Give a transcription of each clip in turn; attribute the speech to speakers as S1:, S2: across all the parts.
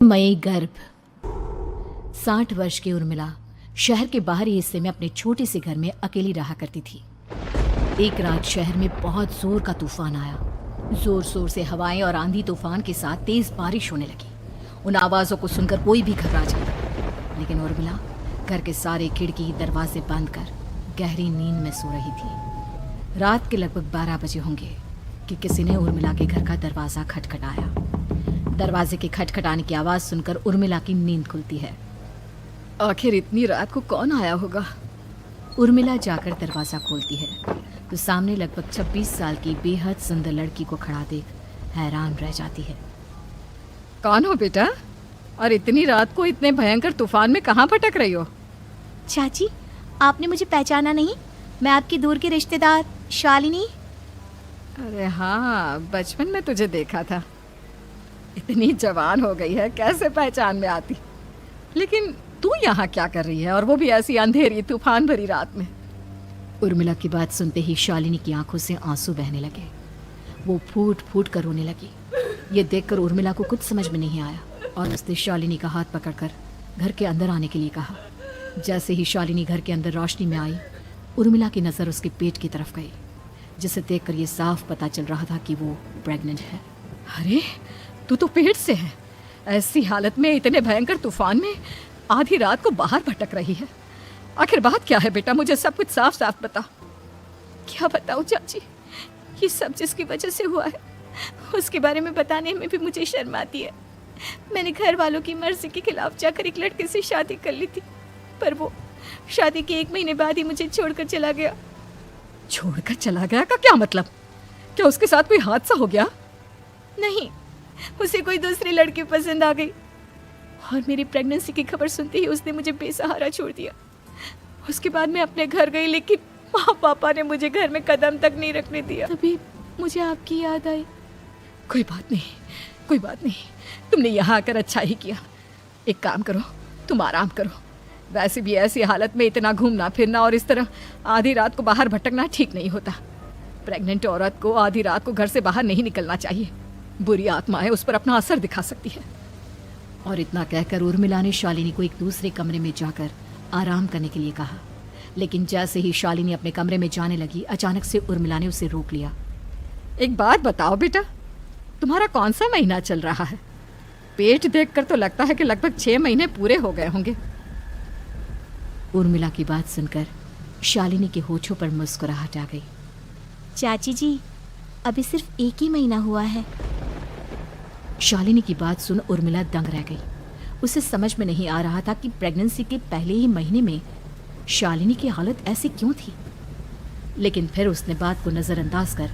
S1: मई गर्भ 60 वर्ष की उर्मिला शहर के बाहरी हिस्से में अपने छोटे से घर में अकेली रहा करती थी। एक रात शहर में बहुत जोर का तूफान आया। जोर शोर से हवाएं और आंधी तूफान के साथ तेज बारिश होने लगी। उन आवाजों को सुनकर कोई भी घबरा जाता, लेकिन उर्मिला घर के सारे खिड़की दरवाजे बंद कर गहरी नींद में सो रही थी। रात के लगभग 12 बजे होंगे कि किसी ने उर्मिला के घर का दरवाजा खटखटाया। दरवाजे के खटखटाने की आवाज सुनकर उर्मिला की नींद खुलती है। आखिर इतनी रात को कौन आया होगा? उर्मिला जाकर दरवाजा खोलती है तो सामने लगभग 26 साल की बेहद सुंदर लड़की को खड़ा देख हैरान रह जाती है।
S2: कौन हो बेटा? और इतनी रात को इतने भयंकर तूफान में कहाँ भटक रही हो?
S3: चाची, आपने मुझे पहचाना नहीं? मैं आपकी दूर की रिश्तेदार शालिनी।
S2: अरे हाँ, बचपन में तुझे देखा था। इतनी जवान हो गई है, कैसे पहचान में आती? लेकिन तू यहाँ क्या कर रही है, और वो भी ऐसी अंधेरी तूफान भरी रात में?
S1: उर्मिला की बात सुनते ही शालिनी की आंखों से आंसू बहने लगे। वो फूट फूट कर रोने लगी। ये देखकर उर्मिला को कुछ समझ में नहीं आया और उसने शालिनी का हाथ पकड़कर घर के अंदर आने के लिए कहा। जैसे ही शालिनी घर के अंदर रोशनी में आई, उर्मिला की नज़र उसके पेट की तरफ गई, जिसे देखकर ये साफ पता चल रहा था कि वो प्रेग्नेंट है।
S2: अरे, तू तो पेट से है। ऐसी हालत में इतने भयंकर तूफान में आधी रात को बाहर भटक रही है। आखिर बात क्या है बेटा? मुझे सब कुछ साफ साफ बता।
S3: क्या बताऊं चाची, ये सब जिसकी वजह से हुआ है उसके बारे में बताने में भी मुझे शर्म आती है। मैंने घर वालों की मर्जी के खिलाफ जाकर एक लड़के से शादी कर ली थी, पर वो शादी के 1 महीने बाद ही मुझे छोड़कर चला गया।
S2: छोड़कर चला गया का क्या मतलब? क्या उसके साथ कोई हादसा हो गया?
S3: नहीं, उसे कोई दूसरी लड़की पसंद आ गई और मेरी प्रेगनेंसी की खबर सुनते ही उसने मुझे बेसहारा छोड़ दिया। उसके बाद मैं अपने घर गई, लेकिन माँ पापा ने मुझे घर में कदम तक नहीं रखने दिया। तभी मुझे आपकी याद आई।
S2: कोई बात नहीं, कोई बात नहीं। तुमने यहाँ आकर अच्छा ही किया। एक काम करो, तुम आराम करो। वैसे भी ऐसी हालत में इतना घूमना फिरना और इस तरह आधी रात को बाहर भटकना ठीक नहीं होता। प्रेग्नेंट औरत को आधी रात को घर से बाहर नहीं निकलना चाहिए। बुरी आत्माएं उस पर अपना असर दिखा सकती है।
S1: और इतना कहकर उर्मिला ने शालिनी को एक दूसरे कमरे में जाकर आराम करने के लिए कहा। लेकिन जैसे ही शालिनी अपने कमरे में जाने लगी, अचानक से उर्मिला ने उसे रोक लिया।
S2: एक बात बताओ बेटा, तुम्हारा कौन सा महीना चल रहा है? पेट देखकर तो लगता है कि लगभग 6 महीने पूरे हो गए होंगे।
S1: उर्मिला की बात सुनकर शालिनी के होठों पर मुस्कुराहट आ गई।
S3: चाची जी, अभी सिर्फ 1 ही महीना हुआ है।
S1: शालिनी की बात सुन उर्मिला दंग रह गई। उसे समझ में नहीं आ रहा था कि प्रेगनेंसी के पहले ही महीने में शालिनी की हालत ऐसी क्यों थी। लेकिन फिर उसने बात को नज़रअंदाज कर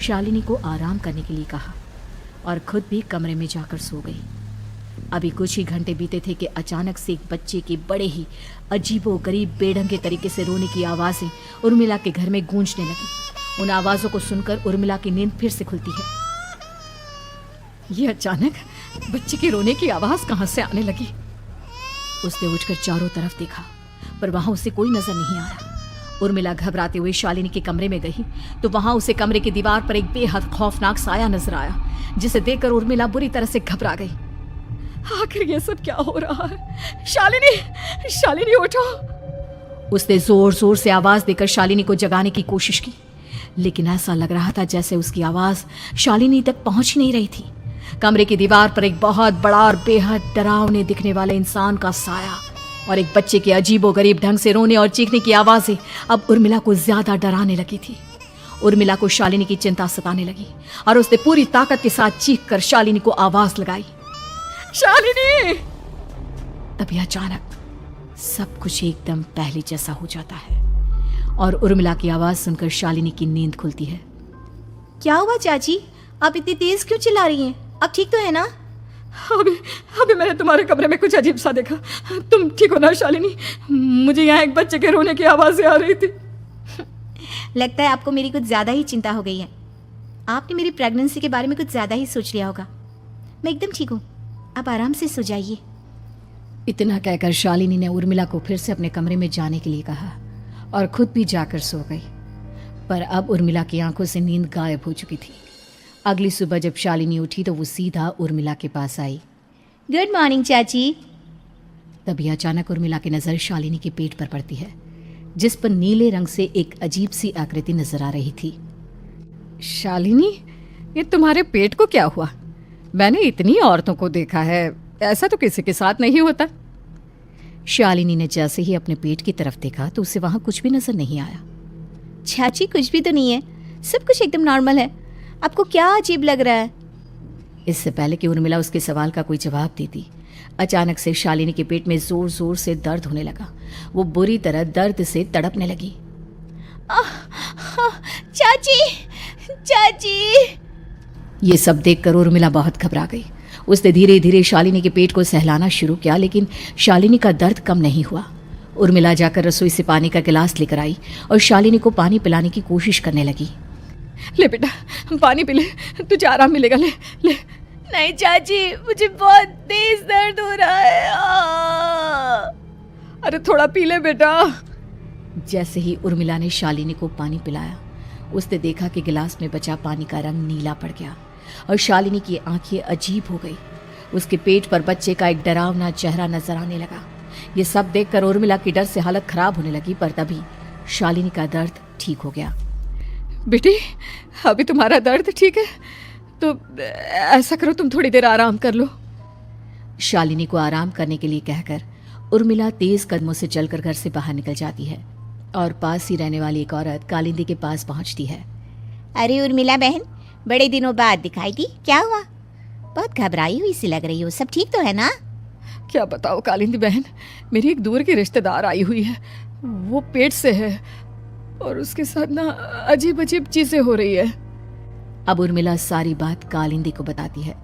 S1: शालिनी को आराम करने के लिए कहा और खुद भी कमरे में जाकर सो गई। अभी कुछ ही घंटे बीते थे कि अचानक से एक बच्चे के बड़े ही अजीबोगरीब बेढंगे तरीके से रोने की आवाज़ें उर्मिला के घर में गूंजने लगी। उन आवाज़ों को सुनकर उर्मिला की नींद फिर से खुलती है।
S2: ये अचानक बच्चे के रोने की आवाज़ कहाँ से आने लगी?
S1: उसने उठकर चारों तरफ देखा, पर वहां उसे कोई नजर नहीं आया। उर्मिला घबराते हुए शालिनी के कमरे में गई तो वहां उसे कमरे की दीवार पर एक बेहद खौफनाक साया नजर आया, जिसे देखकर उर्मिला बुरी तरह से घबरा गई।
S2: आखिर ये सब क्या हो रहा है? शालिनी, शालिनी उठो!
S1: उसने जोर जोर से आवाज देकर शालिनी को जगाने की कोशिश की, लेकिन ऐसा लग रहा था जैसे उसकी आवाज शालिनी तक पहुंच ही नहीं रही थी। कमरे की दीवार पर एक बहुत बड़ा और बेहद डरावने दिखने वाले इंसान का साया और एक बच्चे के अजीबोगरीब ढंग से रोने और चीखने की आवाजें अब उर्मिला को ज्यादा डराने लगी थी। उर्मिला को शालिनी की चिंता सताने लगी और उसने पूरी ताकत के साथ चीख कर शालिनी को आवाज लगाई,
S2: शालिनी!
S1: तभी अचानक सब कुछ एकदम पहले जैसा हो जाता है और उर्मिला की आवाज सुनकर शालिनी की नींद खुलती है।
S3: क्या हुआ चाची, आप इतनी तेज क्यों चिल्ला रही हैं? अब ठीक तो है ना?
S2: अभी मैंने तुम्हारे कमरे में कुछ अजीब सा देखा। तुम ठीक हो ना शालिनी? मुझे यहाँ एक बच्चे के रोने की आवाज़ें आ रही थी।
S3: लगता है आपको मेरी कुछ ज़्यादा ही चिंता हो गई है। आपने मेरी प्रेगनेंसी के बारे में कुछ ज़्यादा ही सोच लिया होगा। मैं एकदम ठीक हूँ, आप आराम से सो जाइए।
S1: इतना कहकर शालिनी ने उर्मिला को फिर से अपने कमरे में जाने के लिए कहा और खुद भी जाकर सो गई। पर अब उर्मिला की आंखों से नींद गायब हो चुकी थी। अगली सुबह जब शालिनी उठी तो वो सीधा उर्मिला के पास आई।
S3: गुड मॉर्निंग चाची।
S1: तभी अचानक उर्मिला की नजर शालिनी के पेट पर पड़ती है, जिस पर नीले रंग से एक अजीब सी आकृति नजर आ रही थी।
S2: शालिनी, ये तुम्हारे पेट को क्या हुआ? मैंने इतनी औरतों को देखा है, ऐसा तो किसी के साथ नहीं होता।
S1: शालिनी ने जैसे ही अपने पेट की तरफ देखा तो उसे वहां कुछ भी नजर नहीं आया।
S3: चाची कुछ भी तो नहीं है, सब कुछ एकदम नॉर्मल है। आपको क्या अजीब लग रहा है?
S1: इससे पहले कि उर्मिला उसके सवाल का कोई जवाब देती, अचानक से शालिनी के पेट में जोर जोर से दर्द होने लगा। वो बुरी तरह दर्द से तड़पने लगी।
S3: चाची, चाची।
S1: ये सब देखकर उर्मिला बहुत घबरा गई। उसने धीरे धीरे शालिनी के पेट को सहलाना शुरू किया, लेकिन शालिनी का दर्द कम नहीं हुआ। उर्मिला जाकर रसोई से पानी का गिलास लेकर आई और शालिनी को पानी पिलाने की कोशिश करने लगी।
S2: ले बेटा, पानी पी ले, तुझे आराम मिलेगा। ले ले।
S3: नहीं चाची, मुझे बहुत तेज दर्द हो रहा है।
S2: अरे थोड़ा पी ले बेटा।
S1: जैसे ही उर्मिला ने शालिनी को पानी पिलाया, उसने देखा कि गिलास में बचा पानी का रंग नीला पड़ गया और शालिनी की आंखें अजीब हो गई। उसके पेट पर बच्चे का एक डरावना चेहरा नजर आने लगा। ये सब देखकर उर्मिला की डर से हालत खराब होने लगी, पर तभी शालिनी का दर्द ठीक हो गया।
S2: बेटी, अभी तुम्हारा दर्द ठीक है तो ऐसा करो, तुम थोड़ी देर आराम कर लो।
S1: शालिनी को आराम करने के लिए कहकर उर्मिला तेज कदमों से चलकर घर से बाहर निकल जाती है और पास ही रहने वाली एक औरत कालिंदी के पास पहुंचती है।
S3: अरे उर्मिला बहन, बड़े दिनों बाद दिखाई दी, क्या हुआ? बहुत घबराई हुई सी लग रही हो, सब ठीक तो है ना?
S2: क्या बताओ कालिंदी बहन, मेरी एक दूर की रिश्तेदार आई हुई है। वो पेट से है और उसके साथ ना अजीब अजीब चीजें हो रही है।
S1: अब उर्मिला सारी बात कालिंदी को बताती है,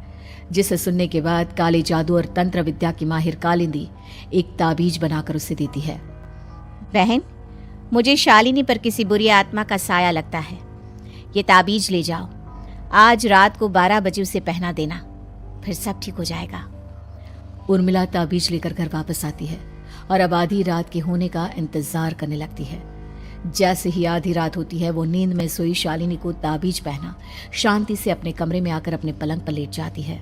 S1: जिसे सुनने के बाद काले जादू और तंत्र विद्या की माहिर कालिंदी एक ताबीज बनाकर उसे देती है।
S3: बहन, मुझे शालिनी पर किसी बुरी आत्मा का साया लगता है। ये ताबीज ले जाओ, आज रात को 12 बजे उसे पहना देना, फिर सब ठीक हो जाएगा।
S1: उर्मिला ताबीज लेकर घर वापस आती है और अब आधी रात के होने का इंतजार करने लगती है। जैसे ही आधी रात होती है, वो नींद में सोई शालिनी को ताबीज पहना शांति से अपने कमरे में आकर अपने पलंग पर लेट जाती है।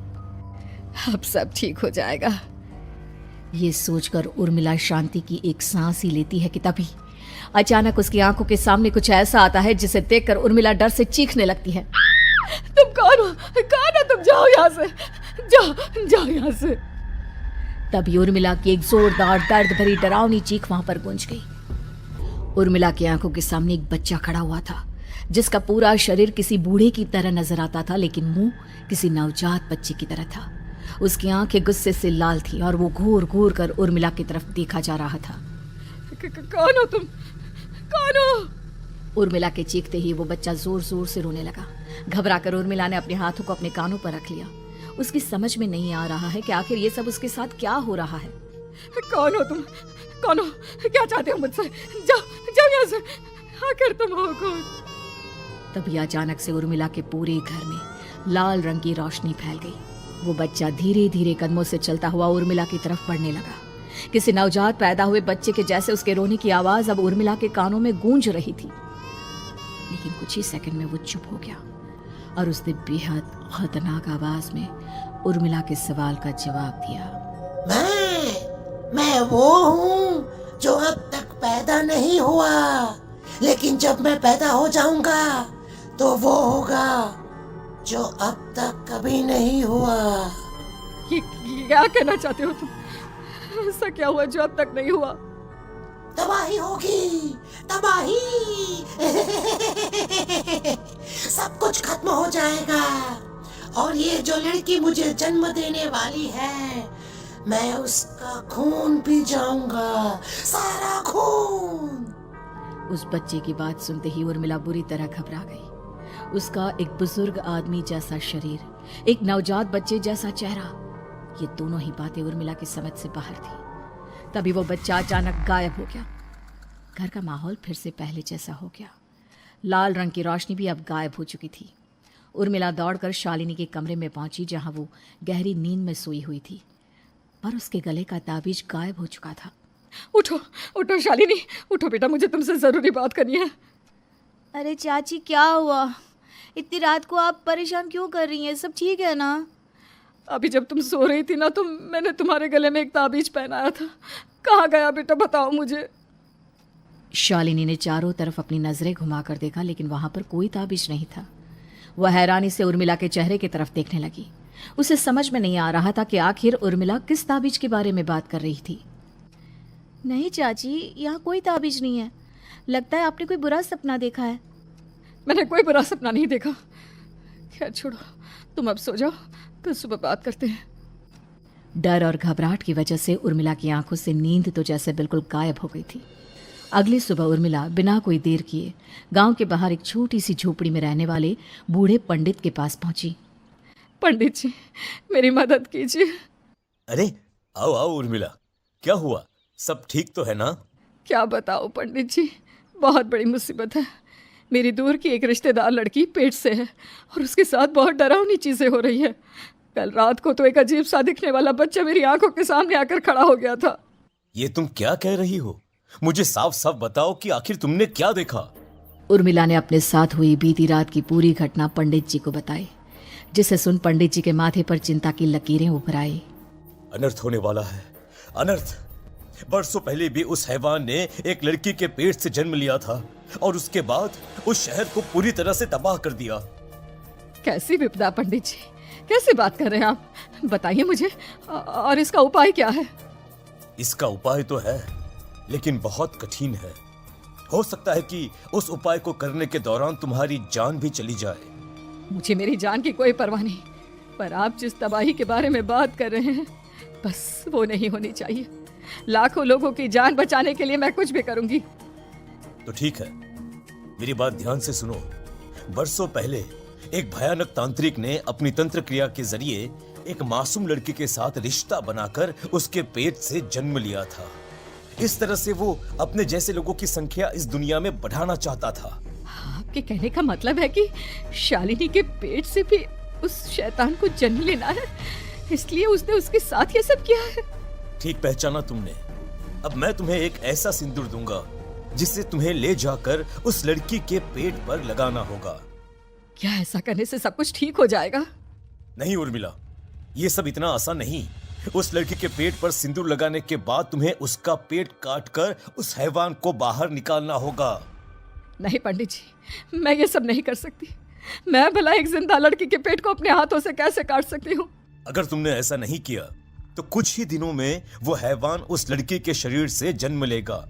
S2: अब सब ठीक हो जाएगा।
S1: ये सोचकर उर्मिला शांति की एक सांस ही लेती है कि तभी अचानक उसकी आंखों के सामने कुछ ऐसा आता है जिसे देखकर उर्मिला डर से चीखने लगती है।
S2: तुम कौन हो? कौन हो तुम? जाओ यहाँ से, जाओ जाओ यहाँ से।
S1: तभी उर्मिला की एक जोरदार दर्द भरी डरावनी चीख वहां पर गूंज गई। उर्मिला की आंखों के सामने एक बच्चा खड़ा हुआ था, जिसका पूरा शरीर किसी बूढ़े की तरह नजर आता था, लेकिन मुंह किसी नवजात बच्चे की तरह था। उसकी आंखें गुस्से से लाल थी और वो घूर घूर कर उर्मिला की तरफ देखा जा रहा था।
S2: कौन हो तुम? कौन हो?
S1: उर्मिला के चीखते ही वो बच्चा जोर जोर से रोने लगा। घबराकर उर्मिला ने अपने हाथों को अपने कानों पर रख लिया। उसकी समझ में नहीं आ रहा है कि आखिर ये सब उसके साथ क्या हो रहा है।
S2: कौन हो तुम? कौन हो? क्या चाहते हो मुझसे? जाओ जाओ यहाँ से। आखिर तुम हो कौन?
S1: तभी अचानक से उर्मिला के पूरे घर में लाल रंग की रोशनी फैल गई। वो बच्चा धीरे धीरे कदमों से चलता हुआ उर्मिला की तरफ बढ़ने लगा। किसी नवजात पैदा हुए बच्चे के जैसे उसके रोने की आवाज अब उर्मिला के कानों में गूंज रही थी। लेकिन कुछ ही सेकंड में वो चुप हो गया और उसने बेहद खतरनाक आवाज में उर्मिला के सवाल का जवाब दिया।
S4: मैं वो हूँ जो अब तक पैदा नहीं हुआ, लेकिन जब मैं पैदा हो जाऊंगा तो वो होगा जो अब तक कभी नहीं हुआ।
S2: ये क्या कहना चाहते हो तुम? ऐसा क्या हुआ जो अब तक नहीं हुआ?
S4: तबाही होगी, तबाही। सब कुछ खत्म हो जाएगा और ये जो लड़की मुझे जन्म देने वाली है, मैं उसका खून पी जाऊंगा, सारा खून।
S1: उस बच्चे की बात सुनते ही उर्मिला बुरी तरह घबरा गई। उसका एक बुजुर्ग आदमी जैसा शरीर, एक नवजात बच्चे जैसा चेहरा, ये दोनों ही बातें उर्मिला की समझ से बाहर थी। तभी वो बच्चा अचानक गायब हो गया। घर का माहौल फिर से पहले जैसा हो गया। लाल रंग की रोशनी भी अब गायब हो चुकी थी। उर्मिला दौड़कर शालिनी के कमरे में पहुंची, जहां वो गहरी नींद में सोई हुई थी, पर उसके गले का ताबीज गायब हो चुका था।
S2: उठो उठो शालिनी, उठो बेटा, मुझे तुमसे जरूरी बात करनी है।
S3: अरे चाची, क्या हुआ? इतनी रात को आप परेशान क्यों कर रही हैं? सब ठीक है ना?
S2: अभी जब तुम सो रही थी ना तो मैंने तुम्हारे गले में एक ताबीज पहनाया था। कहाँ गया बेटा, बताओ मुझे।
S1: शालिनी ने चारों तरफ अपनी नजरें घुमाकर देखा, लेकिन वहां पर कोई ताबीज नहीं था। वह हैरानी से उर्मिला के चेहरे की तरफ देखने लगी। उसे समझ में नहीं आ रहा था कि आखिर उर्मिला किस ताबीज के बारे में बात कर रही थी।
S3: नहीं चाची, यहाँ कोई ताबीज नहीं है। लगता है आपने कोई बुरा सपना देखा है।
S2: मैंने कोई बुरा सपना नहीं देखा। खैर छोड़ो, तुम अब सो जाओ, फिर सुबह बात करते हैं।
S1: डर और घबराहट की वजह से उर्मिला की आंखों से नींद तो जैसे बिल्कुल गायब हो गई थी। अगली सुबह उर्मिला बिना कोई देर किए गांव के बाहर एक छोटी सी झोपड़ी में रहने वाले बूढ़े पंडित के पास पहुंची।
S2: पंडित जी, मेरी मदद कीजिए।
S5: अरे आओ आओ उर्मिला, क्या हुआ? सब ठीक तो है ना?
S2: क्या बताओ पंडित जी, बहुत बड़ी मुसीबत है। मेरी दूर की एक रिश्तेदार लड़की पेट से है और उसके साथ बहुत डरावनी चीज़ें हो रही है। कल रात को तो एक अजीब सा दिखने वाला बच्चा मेरी आंखों के सामने आकर खड़ा हो गया था।
S5: ये तुम क्या कह रही हो? मुझे साफ साफ बताओ कि आखिर तुमने क्या देखा?
S1: उर्मिला ने अपने साथ हुई बीती रात की पूरी घटना पंडित जी को बताई, जिसे सुन पंडित जी के माथे पर चिंता की लकीरें उभर आई।
S5: अनर्थ होने वाला है, अनर्थ। बरसों पहले भी उस हैवान ने एक लड़की के पेट से जन्म लिया था और उसके बाद उस शहर को पूरी तरह से तबाह कर दिया।
S2: कैसी विपदा पंडित जी, कैसी बात कर रहे हैं आप? बताइए मुझे, और इसका उपाय क्या है?
S5: इसका उपाय तो है, लेकिन बहुत कठिन है। हो सकता है कि उस उपाय को करने के दौरान तुम्हारी जान भी चली जाए।
S2: मुझे मेरी जान की कोई परवाह नहीं, पर आप जिस तबाही के बारे में बात कर रहे हैं, बस वो नहीं होनी चाहिए। लाखों लोगों की जान बचाने के लिए मैं कुछ भी करूंगी।
S5: तो ठीक है, मेरी बात ध्यान से सुनो। बरसों पहले एक भयानक तांत्रिक ने अपनी तंत्र क्रिया के जरिए एक मासूम लड़की के साथ रिश्ता बनाकर उसके पेट से जन्म लिया था। इस तरह से वो अपने जैसे लोगों की संख्या इस दुनिया में बढ़ाना चाहता था।
S2: आपके कहने का मतलब है कि शालिनी के पेट से भी उस शैतान को जन्म लेना है, इसलिए उसने उसके साथ ये सब किया है।
S5: ठीक पहचाना तुमने। अब मैं तुम्हें एक ऐसा सिंदूर दूंगा जिसे तुम्हें ले जाकर उस लड़की के पेट पर लगाना होगा।
S2: क्या ऐसा करने से सब कुछ ठीक हो जाएगा?
S5: नहीं उर्मिला, ये सब इतना आसान नहीं। उस लड़की के पेट पर सिंदूर लगाने के बाद तुम्हें उसका पेट काटकर उस हैवान को बाहर निकालना होगा।
S2: नहीं पंडित जी, मैं ये सब नहीं कर सकती। मैं भला एक जिंदा लड़की के पेट को अपने हाथों से कैसे काट सकती हूँ?
S5: अगर तुमने ऐसा नहीं किया तो कुछ ही दिनों में वो हैवान उस लड़की के शरीर से जन्म लेगा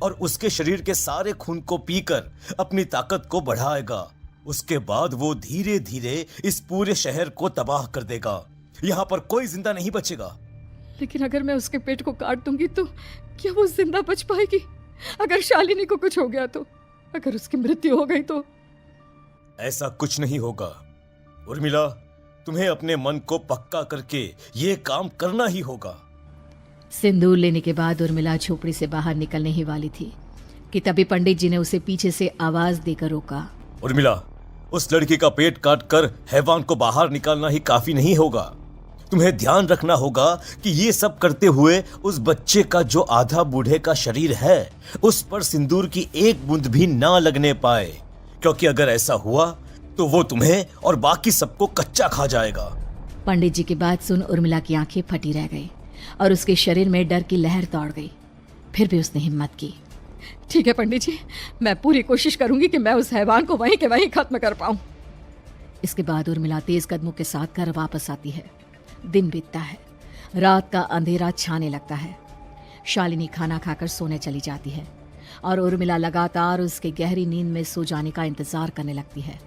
S5: और उसके शरीर के सारे खून को पीकर अपनी ताकत को बढ़ाएगा। उसके बाद वो धीरे धीरे इस पूरे शहर को तबाह कर देगा। यहाँ पर कोई जिंदा नहीं बचेगा।
S2: लेकिन अगर मैं उसके पेट को काट दूंगी तो क्या वो जिंदा बच पाएगी? अगर शालिनी को कुछ हो गया तो, अगर उसकी मृत्यु हो गई तो?
S5: ऐसा कुछ नहीं होगा उर्मिला, तुम्हें अपने मन को पक्का करके ये काम करना ही होगा।
S1: सिंदूर लेने के बाद उर्मिला झोपड़ी से बाहर निकलने ही वाली थी कि तभी पंडित जी ने उसे पीछे से आवाज देकर रोका।
S5: उर्मिला, उस लड़की का पेट काटकर हैवान को बाहर निकालना ही काफी नहीं होगा। तुम्हें ध्यान रखना होगा कि ये सब करते हुए उस बच्चे का जो आधा बूढ़े का शरीर है उस पर सिंदूर की एक बूंद भी ना लगने पाए, क्योंकि अगर ऐसा हुआ तो वो तुम्हें और बाकी सबको कच्चा खा जाएगा।
S1: पंडित जी की बात सुन उर्मिला की आंखें फटी रह गई और उसके शरीर में डर की लहर दौड़ गई। फिर भी उसने हिम्मत की।
S2: ठीक है पंडित जी, मैं पूरी कोशिश करूंगी कि मैं उस हैवान को वहीं के वहीं खत्म कर पाऊं।
S1: इसके बाद उर्मिला तेज कदमों के साथ घर वापस आती है। दिन बीतता है, रात का अंधेरा छाने लगता है। शालिनी खाना खाकर सोने चली जाती है और उर्मिला लगातार उसके गहरी नींद में सो जाने का इंतजार करने लगती है,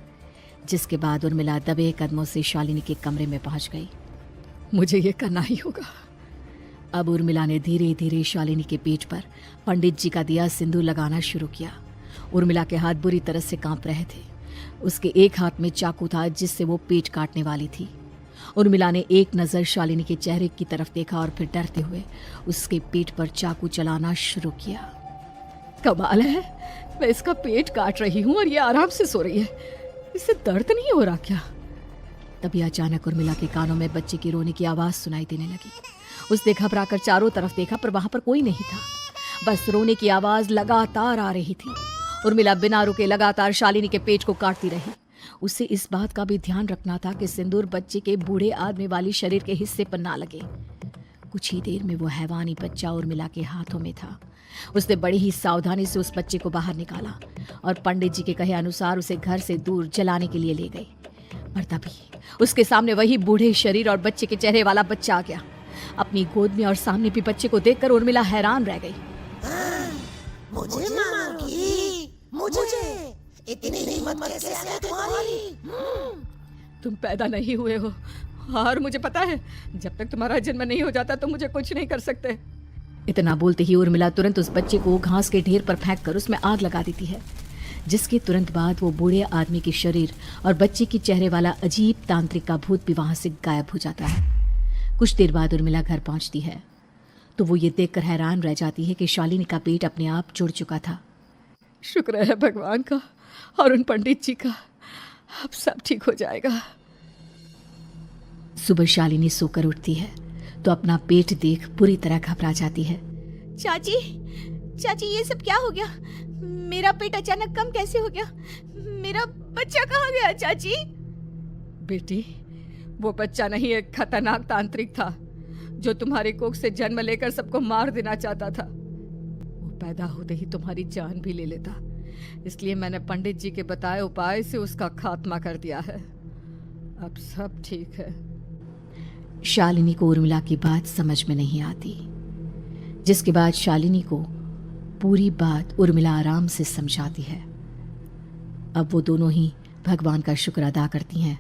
S1: जिसके बाद उर्मिला दबे कदमों से शालिनी के कमरे में पहुंच गई।
S2: मुझे ये करना ही होगा।
S1: अब उर्मिला ने धीरे धीरे शालिनी के पेट पर पंडित जी का दिया सिंदूर लगाना शुरू किया। उर्मिला के हाथ बुरी तरह से कांप रहे थे। उसके एक हाथ में चाकू था जिससे वो पेट काटने वाली थी। उर्मिला ने एक नज़र शालिनी के चेहरे की तरफ देखा और फिर डरते हुए उसके पेट पर चाकू चलाना शुरू किया।
S2: कमाल है, मैं इसका पेट काट रही हूँ और ये आराम से सो रही है। इसे दर्द नहीं हो रहा क्या?
S1: तभी अचानक उर्मिला के कानों में बच्चे की रोने की आवाज़ सुनाई देने लगी। उसने घबराकर चारों तरफ देखा पर वहां पर कोई नहीं था, बस रोने की आवाज़ लगातार आ रही थी। उर्मिला बिना रुके लगातार शालिनी के पेट को काटती रही। उसे इस बात का भी ध्यान रखना था कि सिंदूर बच्चे के बूढ़े आदमी वाली शरीर के हिस्से पर ना लगे। कुछ ही देर में वो हैवानी बच्चा उर्मिला के हाथों में था। उसने बड़ी ही सावधानी से उस बच्चे को बाहर निकाला और पंडित जी के कहे अनुसार उसे घर से दूर जलाने के लिए ले गए। पर तभी उसके सामने वही बूढ़े शरीर और बच्चे के चेहरे वाला बच्चा आ गया। अपनी गोद में और सामने भी बच्चे को देखकर उर्मिला हैरान रह गई।
S4: मुझे मारोगी? मुझे इतनी हिम्मत कैसे आ गई तुम्हारी?
S2: तुम पैदा नहीं हुए हो और मुझे पता है जब तक तुम्हारा जन्म नहीं हो जाता तो मुझे कुछ नहीं कर सकते।
S1: इतना बोलते ही उर्मिला तुरंत उस बच्चे को घास के ढेर पर फेंक कर उसमें आग लगा देती है, जिसके तुरंत बाद वो बूढ़े आदमी के शरीर और बच्चे के चेहरे वाला अजीब तांत्रिक का भूत भी वहां से गायब हो जाता है। कुछ देर बाद उर्मिला घर पहुंचती है तो वो ये देखकर हैरान रह जाती है कि शालिनी का पेट अपने आप जुड़ चुका था।
S2: शुक्र है भगवान का और उन पंडित जी का, अब सब ठीक हो जाएगा।
S1: सुबह शालिनी सोकर उठती है तो अपना पेट देख पूरी तरह घबरा जाती है।
S3: चाची, चाची ये सब क्या हो गया? मेरा पेट अचानक कम कैसे हो गया? मेरा बच्चा कहाँ गया चाची?
S2: बेटी, वो बच्चा नहीं एक खतरनाक तांत्रिक था जो तुम्हारी कोख से जन्म लेकर सबको मार देना चाहता था। वो पैदा होते ही तुम्हारी जान भी ले लेता, इसलिए मैंने पंडित जी के बताए उपाय से उसका खात्मा कर दिया है। अब सब ठीक है।
S1: शालिनी को उर्मिला की बात समझ में नहीं आती, जिसके बाद शालिनी को पूरी बात उर्मिला आराम से समझाती है। अब वो दोनों ही भगवान का शुक्र अदा करती हैं